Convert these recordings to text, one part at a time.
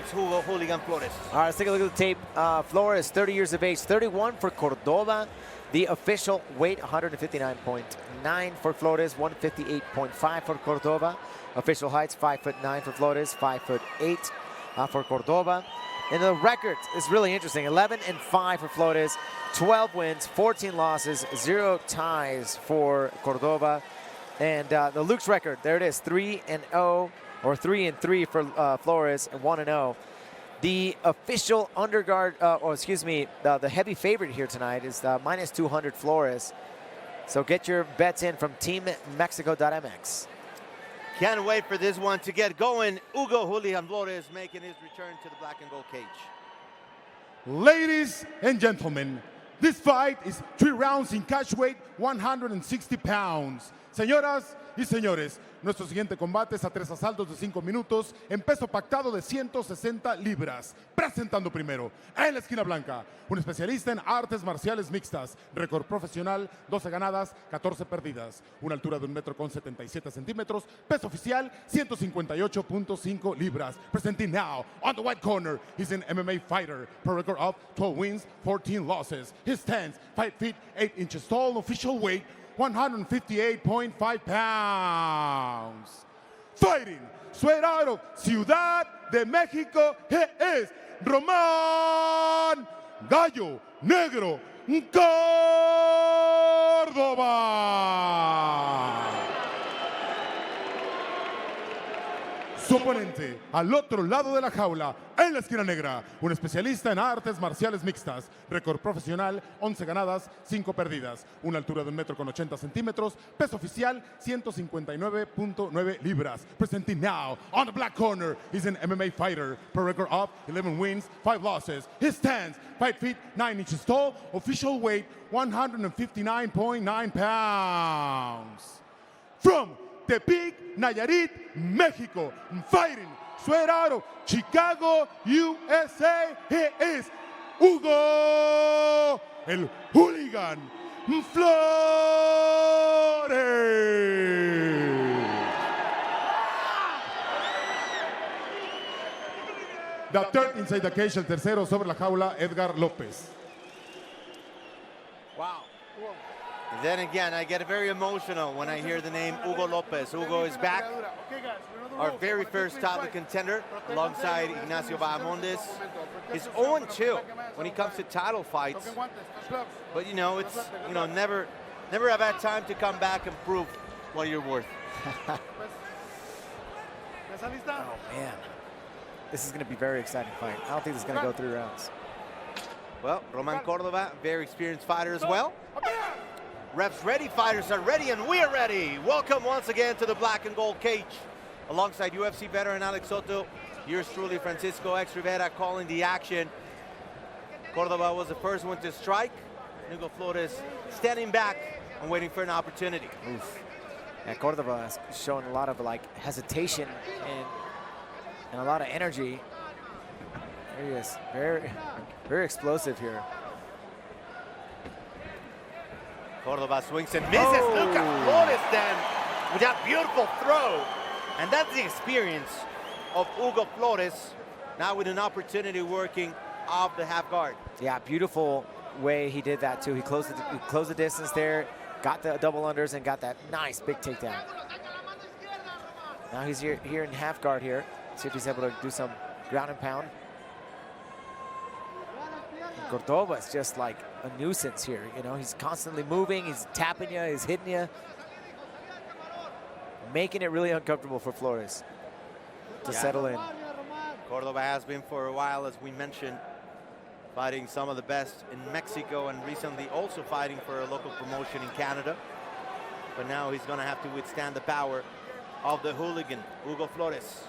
Hugo Hooligan Flores. All right, let's take a look at the tape. Flores, 30 years of age, 31 for Cordova. The official weight, 159.9 for Flores, 158.5 for Cordova. Official heights, 5'9" for Flores, 5'8" for Cordova. And the record is really interesting. 11-5 for Flores, 12 wins, 14 losses, 0 ties for Cordova. And the LUX record, there it is, 3-0, or 3-3 for Flores, and 1-0. The official underguard, the heavy favorite here tonight is minus 200 Flores. So get your bets in from teammexico.mx. Can't wait for this one to get going. Hugo Hooligan Flores making his return to the black and gold cage. Ladies and gentlemen, this fight is 3 rounds in catch weight, 160 pounds. Señoras y señores, nuestro siguiente combate es a 3 asaltos de 5 minutos en peso pactado de 160 libras. Presentando primero, en la esquina blanca, un especialista en artes marciales mixtas, récord profesional, 12 ganadas, 14 perdidas, una altura de 1,77 metros, peso oficial, 158.5 libras. Presenting now, on the white corner, he's an MMA fighter, pro record of 12 wins, 14 losses. He stands 5 feet 8 inches tall, official weight, 158.5 pounds. Fighting straight out of Ciudad de Mexico, he is Román Gallo Negro Cordova. Su oponente, al otro lado de la jaula, en la esquina negra, un especialista en artes marciales mixtas, récord profesional, 11 ganadas, 5 perdidas, una altura de 1,80 metros, peso oficial, 159.9 libras. Presenting now, on the black corner, he's an MMA fighter, pro record of 11 wins, 5 losses. He stands 5 feet 9 inches tall, official weight, 159.9 pounds. From Tepic, Nayarit, Mexico, fighting straight out of Chicago, USA, he is Hugo, el Hooligan Flores. The third inside the cage, el tercero sobre la jaula, Edgar López. Wow. And then again, I get very emotional when I hear the name Hugo Lopez. Hugo is back, our very first title contender, alongside Ignacio Bahamondes. He's 0-2 when he comes to title fights. But it's never a bad time to come back and prove what you're worth. Oh man, this is going to be a very exciting fight. I don't think this is going to go 3 rounds. Well, Román Cordova, very experienced fighter as well. Reps ready, fighters are ready, and we are ready. Welcome once again to the black and gold cage. Alongside UFC veteran Alex Soto, yours truly, Francisco X Rivera, calling the action. Cordova was the first one to strike. Hugo Flores standing back and waiting for an opportunity. Oof. And Cordova has shown a lot of hesitation and a lot of energy. There he is, very explosive here. Cordova swings and misses. Oh. Look at Flores then with that beautiful throw. And that's the experience of Hugo Flores, now with an opportunity working off the half guard. Yeah, beautiful way he did that too. He closed the distance there, got the double unders, and got that nice big takedown. Now he's here in half guard here. See if he's able to do some ground and pound. Cordova is just like a nuisance here. He's constantly moving, he's tapping you, he's hitting you. Making it really uncomfortable for Flores to settle in. Cordova has been for a while, as we mentioned, fighting some of the best in Mexico and recently also fighting for a local promotion in Canada. But now he's gonna have to withstand the power of the hooligan, Hugo Flores.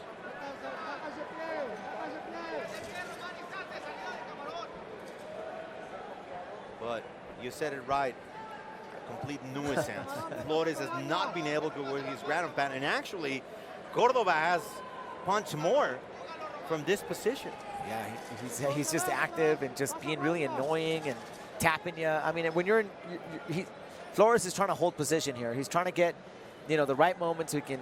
But you said it right, complete nuisance. Flores has not been able to work his ground and pound, and actually, Cordova has punched more from this position. Yeah, he's just active and just being really annoying and tapping you. I mean, when you're in, Flores is trying to hold position here. He's trying to get you know, the right moments he can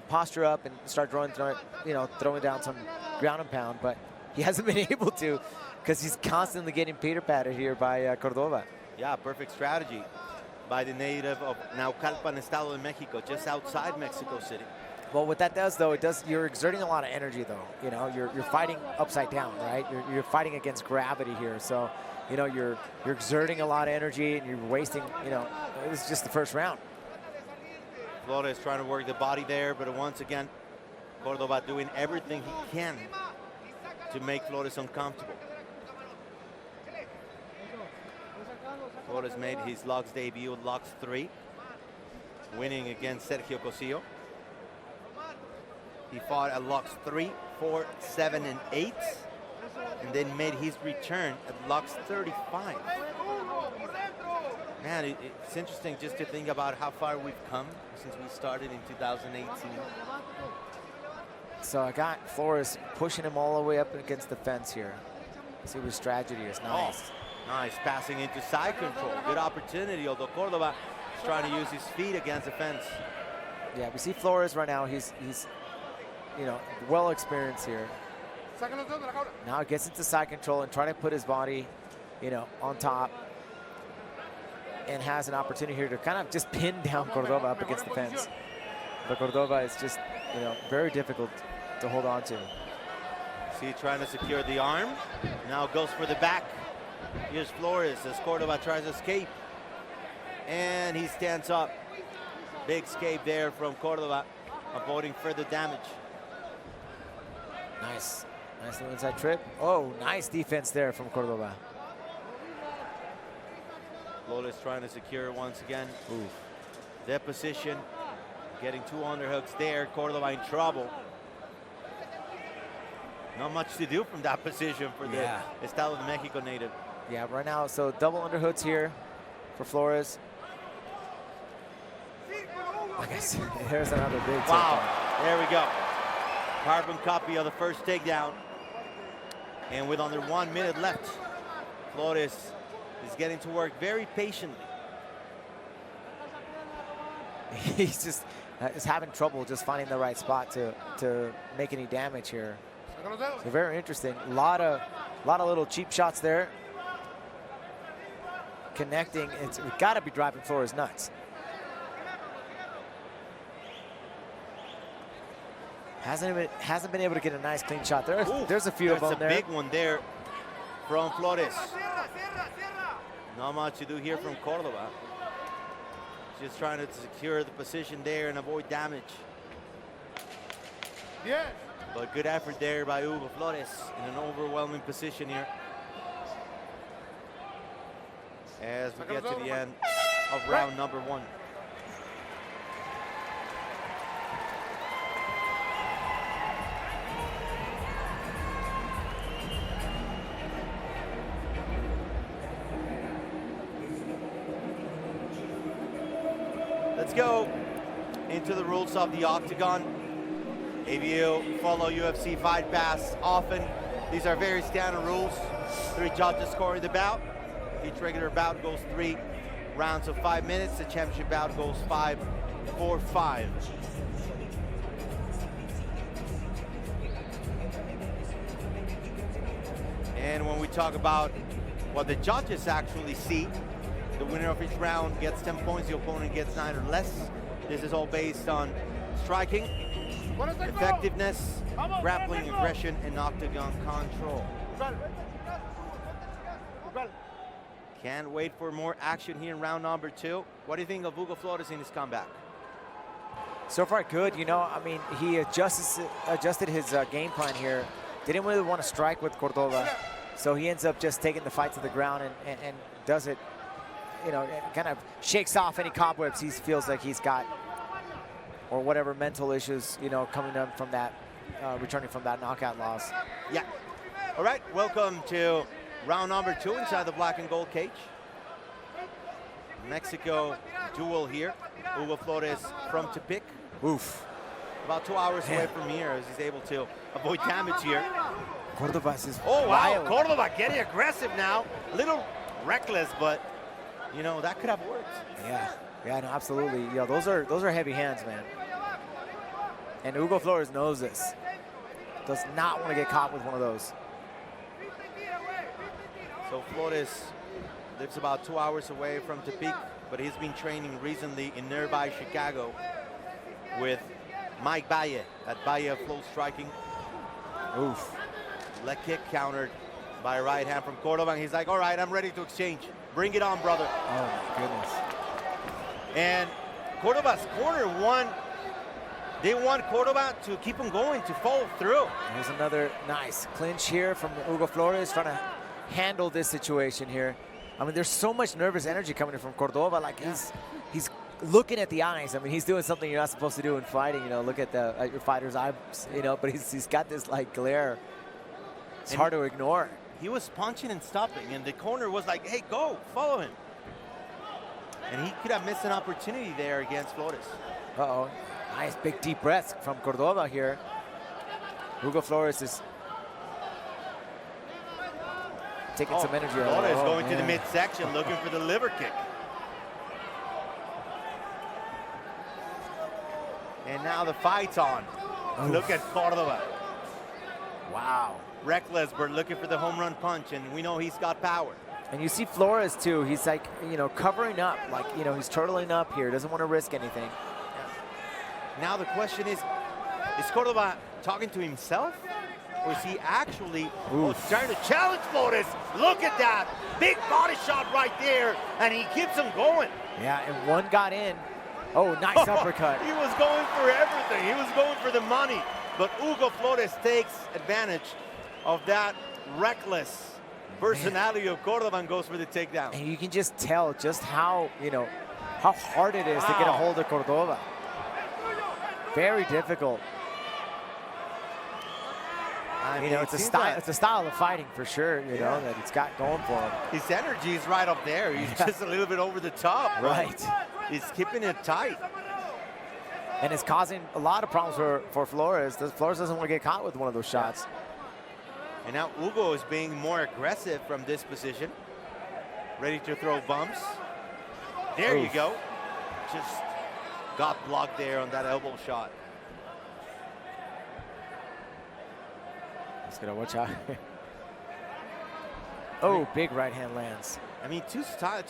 posture up and start throwing down some ground and pound, but he hasn't been able to because he's constantly getting Peter-patted here by Cordova. Yeah, perfect strategy by the native of Naucalpan, Estado de Mexico, just outside Mexico City. Well, what that does, though, you're exerting a lot of energy, though. You know, you're fighting upside down, right? You're fighting against gravity here. So, you know, you're exerting a lot of energy and you're wasting, you know, this is just the first round. Flores trying to work the body there, but once again, Cordova doing everything he can to make Flores uncomfortable. Flores made his LUX debut at LUX 3, winning against Sergio Cosillo. He fought at LUX 3, 4, 7, and 8, and then made his return at LUX 35. Man, it's interesting just to think about how far we've come since we started in 2018. So I got Flores pushing him all the way up against the fence here. See what his strategy is. Nice. Oh, nice passing into side control. Good opportunity, although Cordova is trying to use his feet against the fence. Yeah, we see Flores right now. He's you know, well experienced here. Now it gets into side control and trying to put his body, you know, on top, and has an opportunity here to kind of just pin down Cordova up against the fence. But Cordova is just, you know, very difficult to hold on to. See, trying to secure the arm. Now goes for the back. Here's Flores as Cordova tries to escape. And he stands up. Big escape there from Cordova, avoiding further damage. Nice. Nice little inside trip. Oh, nice defense there from Cordova. Flores trying to secure once again. Ooh. Their position. Getting two underhooks there. Cordova in trouble. Not much to do from that position for the Estado de Mexico native. Yeah, right now, so double underhooks here for Flores. Like I said, there's another big wow, takedown. There we go. Carbon copy of the first takedown. And with under 1 minute left, Flores is getting to work very patiently. He's just is having trouble just finding the right spot to make any damage here. So very interesting. A lot of little cheap shots there. Connecting. It's got to be driving Flores nuts. Hasn't been able to get a nice clean shot. There's a few of them there. That's a big one there from Flores. Not much to do here from Cordova. Just trying to secure the position there and avoid damage. Yeah. But good effort there by Hugo Flores in an overwhelming position here. As we get to the end of round number 1. Let's go into the rules of the octagon. If you follow UFC Fight Pass often, these are very standard rules. 3 judges scoring the bout. Each regular bout goes 3 rounds of 5 minutes. The championship bout goes 5 for 5. And when we talk about what the judges actually see, the winner of each round gets 10 points, the opponent gets 9 or less. This is all based on striking, effectiveness, grappling, aggression, and octagon control. Can't wait for more action here in round number 2. What do you think of Hugo Flores in his comeback? So far, good. You know, I mean, he adjusted his game plan here. Didn't really want to strike with Cordova, so he ends up just taking the fight to the ground and does it. You know, kind of shakes off any cobwebs he feels like he's got, or whatever mental issues, you know, coming up from that, returning from that knockout loss. Yeah. All right, welcome to round number 2 inside the black and gold cage. Mexico duel here. Hugo Flores from Tepic. Oof. About 2 hours away from here as he's able to avoid damage here. Cordova is oh, wow, violent. Cordova getting aggressive now. A little reckless, but, you know, that could have worked. Yeah. Yeah, no, absolutely. Yeah, those are heavy hands, man. And Hugo Flores knows this. Does not want to get caught with one of those. So Flores lives about 2 hours away from Tepic, but he's been training recently in nearby Chicago with Mike Valle at Valle Flow Striking. Oof. Leg kick countered by a right hand from Cordova, and he's like, all right, I'm ready to exchange. Bring it on, brother. Oh, my goodness. And Cordova's corner they want Cordova to keep him going, to follow through. Here's another nice clinch here from Hugo Flores, trying to handle this situation here. I mean, there's so much nervous energy coming in from Cordova. Like, he's looking at the eyes. I mean, he's doing something you're not supposed to do in fighting. You know, look at your fighter's eyes. You know, but he's got this like glare. It's hard to ignore. He was punching and stopping, and the corner was like, hey, go, follow him. And he could have missed an opportunity there against Flores. Uh-oh. Nice big deep breaths from Cordova here. Hugo Flores is taking some energy. Flores going to the midsection, looking for the liver kick. And now the fight's on. Oof. Look at Cordova. Wow. Reckless, but looking for the home run punch, and we know he's got power. And you see Flores too. He's like, you know, covering up, like, you know, he's turtling up here. Doesn't want to risk anything. Now the question is Cordova talking to himself? Or is he actually trying to challenge Flores? Look at that. Big body shot right there, and he keeps him going. Yeah, and one got in. Oh, nice uppercut. He was going for everything. He was going for the money. But Hugo Flores takes advantage of that reckless personality of Cordova and goes for the takedown. And you can just tell just how, you know, how hard it is to get a hold of Cordova. Very difficult. I mean, you know, it's a style of fighting for sure, you know, that it's got going for him. His energy is right up there. He's just a little bit over the top. Right. He's keeping it tight. And it's causing a lot of problems for Flores. Flores doesn't want to get caught with one of those shots. And now Hugo is being more aggressive from this position. Ready to throw bumps. There you go. Just got blocked there on that elbow shot. Just gotta watch out. Oh, big right hand lands. I mean, two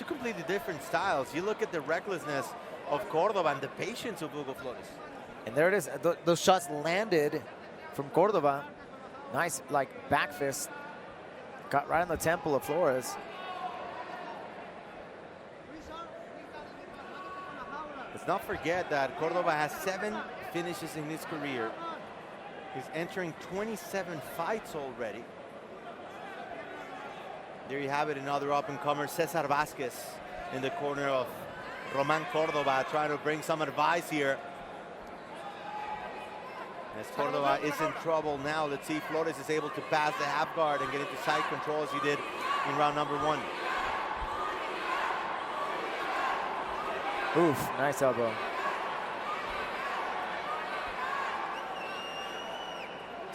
completely different styles. You look at the recklessness of Cordova and the patience of Hugo Flores. And there it is. Those shots landed from Cordova. Nice, like, back fist. Got right on the temple of Flores. Let's not forget that Cordova has 7 finishes in his career. He's entering 27 fights already. There you have it, another up-and-comer, Cesar Vasquez in the corner of Roman Cordova, trying to bring some advice here. As Cordova is in trouble now, let's see if Flores is able to pass the half guard and get into side control as he did in round number 1. Oof, nice elbow.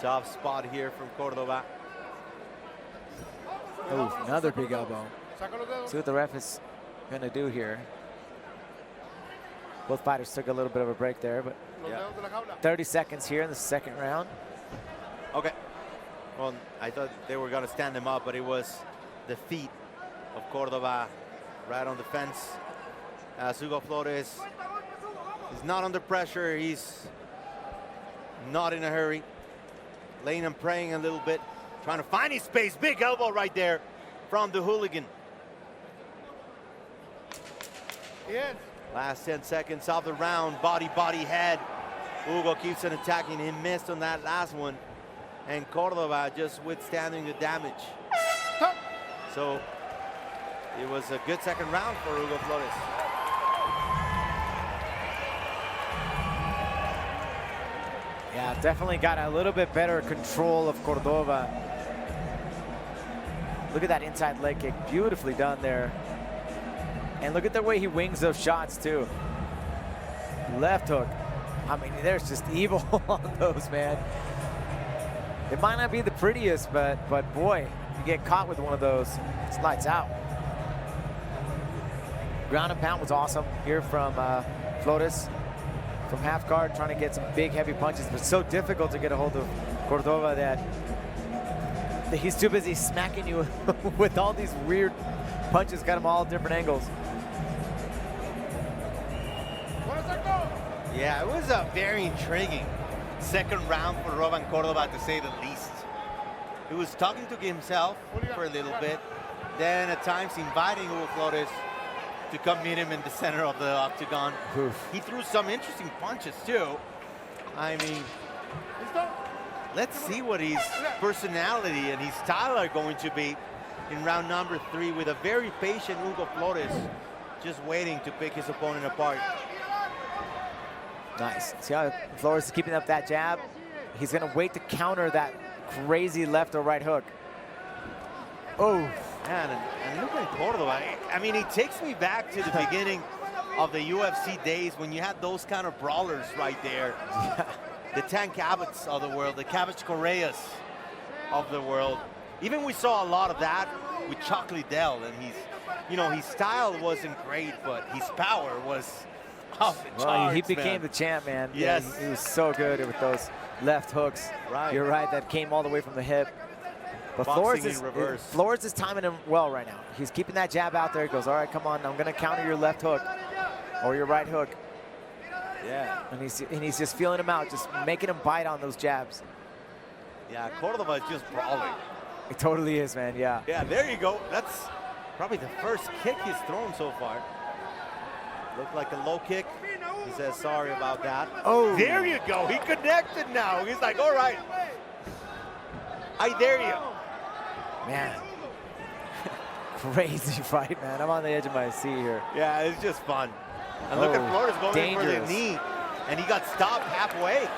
Tough spot here from Cordova. Oof, another big elbow. See what the ref is gonna do here. Both fighters took a little bit of a break there, but 30 seconds here in the second round. Okay. Well, I thought they were gonna stand him up, but it was the feet of Cordova right on the fence. As Hugo Flores is not under pressure. He's not in a hurry. Laying and praying a little bit. Trying to find his space. Big elbow right there from the hooligan. Yes. Last 10 seconds of the round. Body, head. Hugo keeps on attacking. He missed on that last one. And Cordova just withstanding the damage. So it was a good second round for Hugo Flores. Yeah, definitely got a little bit better control of Cordova. Look at that inside leg kick, beautifully done there. And look at the way he wings those shots too. Left hook. I mean, there's just evil on those, man. It might not be the prettiest, but boy, you get caught with one of those, it's lights out. Ground and pound was awesome here from Flores. From half guard, trying to get some big, heavy punches, but it's so difficult to get a hold of Cordova that he's too busy smacking you with all these weird punches, got him all different angles. Yeah, it was a very intriguing second round for Roman Cordova, to say the least. He was talking to himself for a little bit, then at times inviting Hugo Flores to come meet him in the center of the octagon. Oof. He threw some interesting punches too. I mean, let's see what his personality and his style are going to be in round number 3, with a very patient Hugo Flores just waiting to pick his opponent apart. Nice. See how Flores is keeping up that jab? He's gonna wait to counter that crazy left or right hook. Oh. Man, and look at Cordova. I mean, he takes me back to the beginning of the UFC days when you had those kind of brawlers right there. The Tank Abbotts of the world, the Cabbage Correas of the world. Even we saw a lot of that with Chuck Liddell, and his style wasn't great, but his power was off the charts, he became man. the champ, man. Yes. Yeah, he was so good with those left hooks. Right. You're right, that came all the way from the hip. But Boxing in reverse. Flores is timing him well right now. He's keeping that jab out there. He goes, all right, come on, I'm gonna counter your left hook or your right hook. Yeah. And he's just feeling him out, just making him bite on those jabs. Yeah, Cordova is just brawling. It totally is, man, yeah. Yeah, there you go. That's probably the first kick he's thrown so far. Looked like a low kick. He says sorry about that. Oh. There you go. He connected now. He's like, all right. I dare you. Man. Crazy fight, man. I'm on the edge of my seat here. Yeah, it's just fun. And look at Flores going in for the knee, and he got stopped halfway.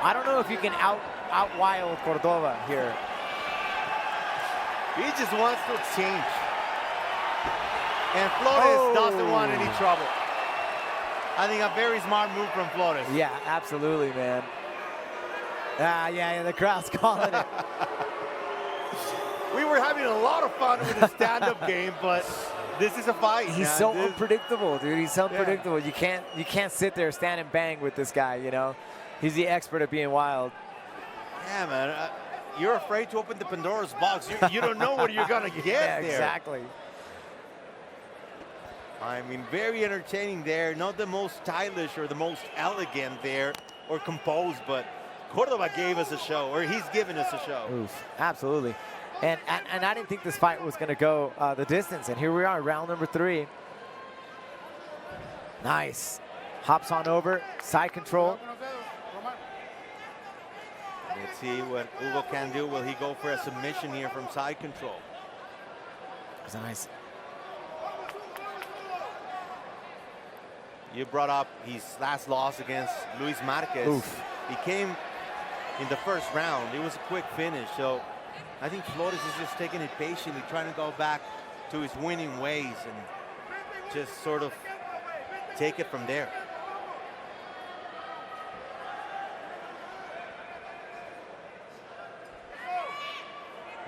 I don't know if you can out-wild Cordova here. He just wants to exchange. And Flores doesn't want any trouble. I think a very smart move from Flores. Yeah, absolutely, man. Yeah, the crowd's calling it. We were having a lot of fun with the stand-up game, but this is a fight. He's man. so unpredictable, dude. He's so unpredictable. You can't sit there, stand and bang with this guy, you know? He's the expert at being wild. Yeah, man. You're afraid to open the Pandora's box. You don't know what you're going to get Yeah, there. exactly. I mean, very entertaining there. Not the most stylish or the most elegant there or composed, but Cordova gave us a show, or he's given us a show. Oof, absolutely. And I didn't think this fight was going to go the distance, and here we are, round number 3. Nice. Hops on over, side control. Let's see what Hugo can do. Will he go for a submission here from side control? It's nice. You brought up his last loss against Luis Marquez. Oof. He came in the first round. It was a quick finish, so I think Flores is just taking it patiently, trying to go back to his winning ways and just sort of take it from there.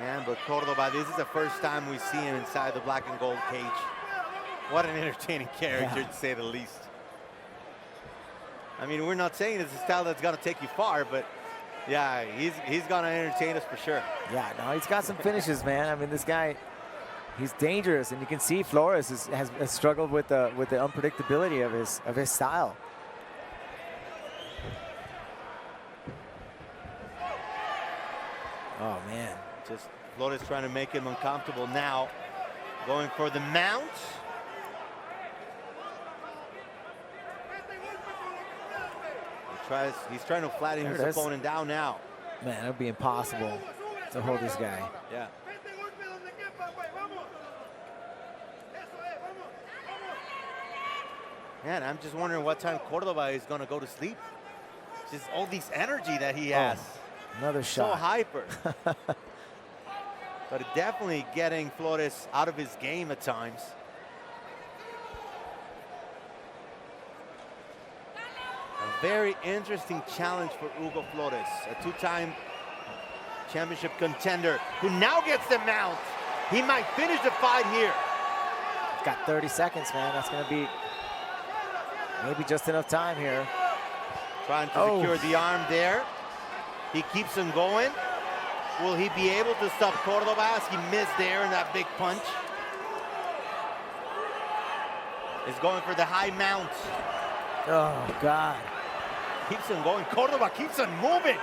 Man, but Cordova, this is the first time we see him inside the black and gold cage. What an entertaining character, to say the least. I mean, we're not saying it's a style that's going to take you far, but yeah, he's going to entertain us for sure. Yeah, no, he's got some finishes, man. I mean, this guy, he's dangerous, and you can see Flores has struggled with the unpredictability of his style. Oh man, just Flores trying to make him uncomfortable now, going for the mount. He's trying to flatten his opponent down now. Man, it would be impossible to hold this guy. Yeah. Man, I'm just wondering what time Cordova is going to go to sleep. Just all this energy that he has. Another shot. So hyper. But definitely getting Flores out of his game at times. A very interesting challenge for Hugo Flores, a two-time championship contender who now gets the mount. He might finish the fight here. got 30 seconds, man. That's going to be maybe just enough time here. Trying to secure the arm there. He keeps him going. Will he be able to stop Cordova as he missed there in that big punch? Is going for the high mount. Oh, God. Keeps him going. Cordova keeps on moving.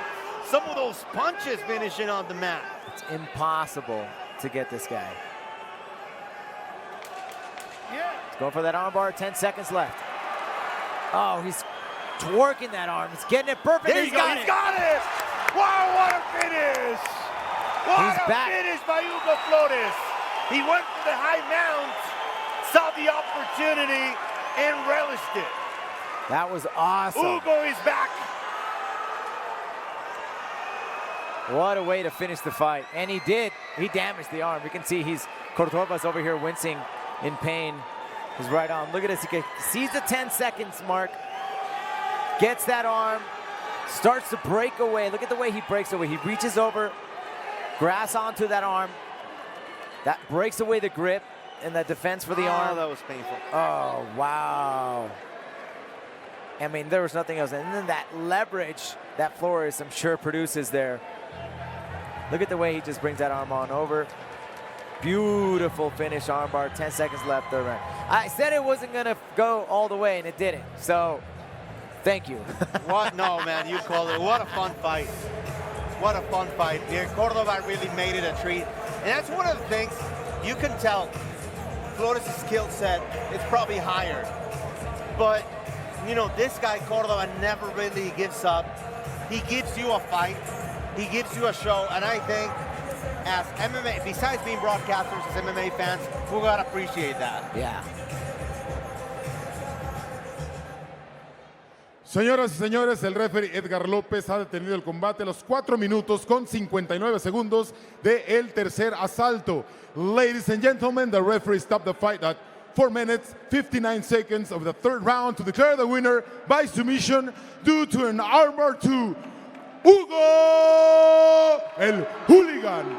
Some of those punches finishing on the mat. It's impossible to get this guy. Let's go for that armbar. 10 seconds left. Oh, he's twerking that arm. He's getting it perfect. There you go. He's got it. Wow, what a finish. What a finish by Hugo Flores. He went for the high mount, saw the opportunity, and relished it. That was awesome. Hugo is back. What a way to finish the fight. And he did. He damaged the arm. You can see Cordova's over here wincing in pain. His right arm. Look at this. He sees the 10 seconds mark. Gets that arm. Starts to break away. Look at the way he breaks away. He reaches over, grabs onto that arm. That breaks away the grip and the defense for the arm. That was painful. Oh, wow. I mean, there was nothing else. And then that leverage that Flores, I'm sure, produces there. Look at the way he just brings that arm on over. Beautiful finish, armbar. 10 seconds left, third round. I said it wasn't going to go all the way, and it didn't. So, thank you. What? No, man, you called it. What a fun fight. What a fun fight here. Cordova really made it a treat. And that's one of the things you can tell. Flores' skill set is probably higher. But, you know, this guy, Cordova, never really gives up. He gives you a fight. He gives you a show. And I think as MMA, besides being broadcasters, as MMA fans, we gotta appreciate that. Yeah. Señoras y señores, el referee Edgar López ha detenido el combate a los 4 minutos con 59 segundos del tercer asalto. Ladies and gentlemen, the referee stopped the fight at 4 minutes, 59 seconds of the third round to declare the winner by submission due to an armbar to Hugo, el Hooligan.